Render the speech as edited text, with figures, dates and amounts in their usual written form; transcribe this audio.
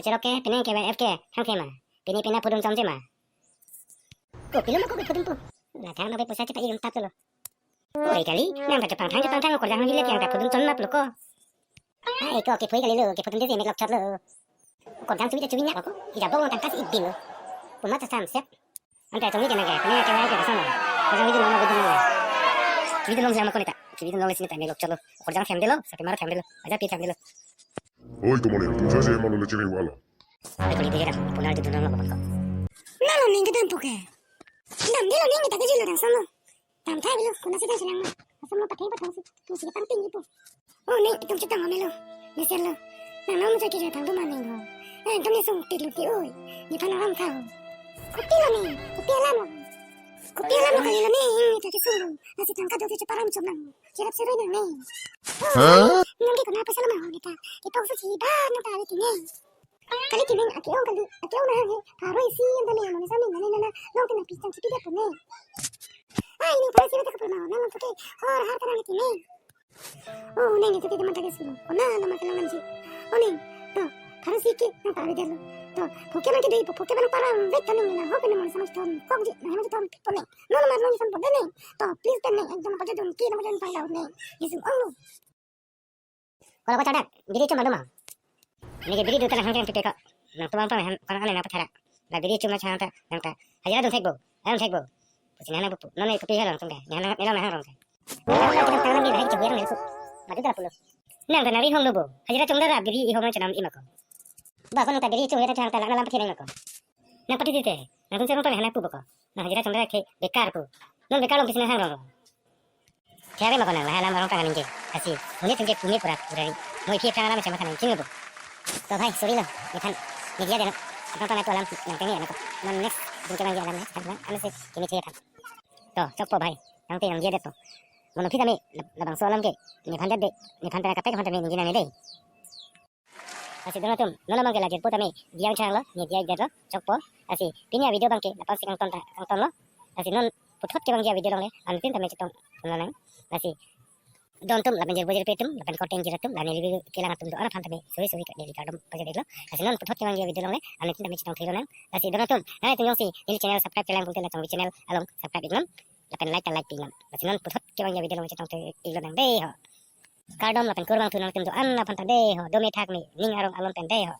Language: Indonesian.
Keceroke pene ke FK hang tema. Pene pena pudun samje ma. Ko pilo ko pudun po. La thang no be pesa cepat iun tap lo. Oi kali nang ta Jepang thang ko jang hilet yang ta pudun ton map lo ko. Ai ko ke pui kali lo ke pudun de me lok chat lo. Ko jang cubi nya ko. Ida bong tang kas ibin lo. Puma ta sam sep. Ante tong ni ke naga pene ke wa ke sama. Ko jang video no budun lo. Video long jam ko nita. Video long sini ta me lok chat lo. Ko jang fam de lo sa ke mar fam de lo. Aja pi fam de lo. Oi tomonero, tu sai malo le chere wala. Ai ko ni de ra punar de dunong lo ko. Nalo ningi dampo ke. Nam dilo ningi tak jilo dan sama. Tam tai bilo kuna sita silang ma. Asam lo pakai patang tu sih pang tinggi po. Oh ni tum cita ngamelo. Ni selo. Na namu cakap je pang tu mana ngo. Tum ni sung tilu ti oi. Ni pan orang tahu. Kopi lo ni. Kopi alam lo. Kopi alam lo kali lo ni. Tapi sung. Nasi tangka tu tu param cuma. Kirap seru ni ni. Nanti kenapa salah mau kita. Kita usah siapa nak tahu ti ni. Kali tining aki on na he paro isi anda ne mone sami nane nana lo ke na pistan chipi de pone ai ni pare sibe ta kapna na lo toke har kana ni tine oh ne ni toke de mata ke suno ona na mata na nanji oni to paro siki na pare de lo to pokemon ke dei pokemon para vekta ni na hope ne mone sami ton kokji na hema ton pone no no mar no san pone ne to please ten ne ekdam pade don ki na madan find out ne isu onglo Kalau kau cadat, diri cuma domang. Ini ke diri tu tanah hangkang kita kak. Nang tuang tuang kan ane napa cara. La diri cuma cang ta nang ta. Hajara don thekbo. Alam thekbo. Pusing ana bupu. None kopi halang tungga. Nyana melo na harong. Kita tangan ni dah cebu yang melsu. Maju dah puluh. Nang ta nari hong lobo. Hajara cuma dah diri ihong macam nam imako. Ba kon ta diri cuma ta cang ta lam pati nang ko. Nang pati dite. Nang tun serong hana pu boko. Nang hajara cuma ke bekar pu. Non bekar long pisina harong. Tiada makan nang halam orang tangan inje. Kasih. Muni tungge pumi pura purari. Moi pia tangan macam macam inje bu. तो भाई सॉरी लो निथन निदिया देना अपना तो मैं तो alam yang pengen ya man next jumpa lagi alam next karena ane se kini cerita to cokpo भाई yang te yang dia deto mono pita me labang so alam ke ni phanda ka pe phanda me ni na me dei asi dono tum nono mang ke la jetpo tame diang chang lo ni dia deto cokpo asi pinya video bang ke lapang sikang ton lo asi non puthot ke bang dia video long le an tin tame cetong nang asi don tum laban jer petum laban koteng jiratum lani libi kelang tum do ana phantame soi ka deli kadam paje deklo asi non puthot ke mangi video long le ane tin tame chitong thilo nang asi don tum nai tin yosi ini channel subscribe kelang bulte la tong channel along subscribe iglam laban like pingam asi non puthot ke mangi video long chitong thilo nang de ho kadam laban kurang tunang tum do ana phanta de ho do me thak me ning arong alon ten de ho